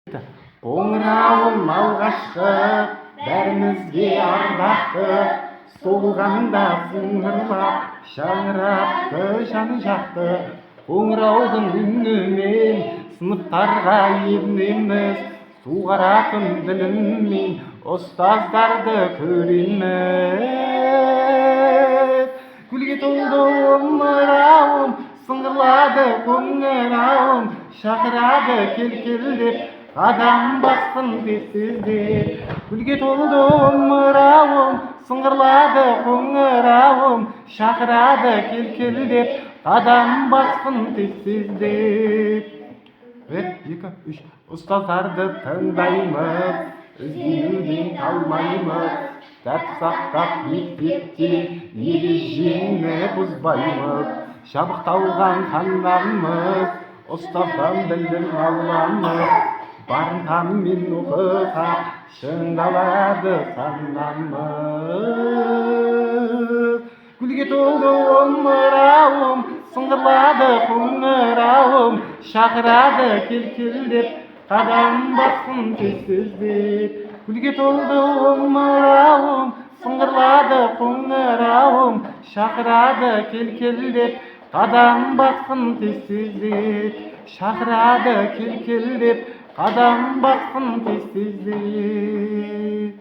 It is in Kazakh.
Қоңырауым алғашқы, бәрімізге ардақты, соғылғанда сыңғырлап, шаңырапты, жаны жақты. Қоңыраудың үнімен сыныптарға енеміз, суғаратын діліммен ұстаздарды көреміз. Гүлге толды омырауым, сыңғырлады қоңырауым, шақырады кел-кел деп, қадам бассын тез-тездеп. Гүлге толды омырауым, сыңғырлады қоңырауым, шақырады кел-кел деп, қадам бассын тез-тездеп. 1, 2, 3 ұстаздарды тыңдаймыз, іздеуден қалмаймыз, тәртіп сақтап мектепте ережені бұзбаймыз. Жабықталған қанағымыз, ұстаздан білім аламыз, барынтамен оқысақ, шыңдалады санамыз. Гүлге толды омырауым, сыңғырлады қоңырауым, шақырады кел-кел деп, қадам бассын тез-тездеп. Гүлге толды омырауым, сыңғырлады қоңырауым, шақырады кел-кел деп, қадам бассын тез-тездеп. Шақырады кел-кел деп, қадам бассын тез-тездеп.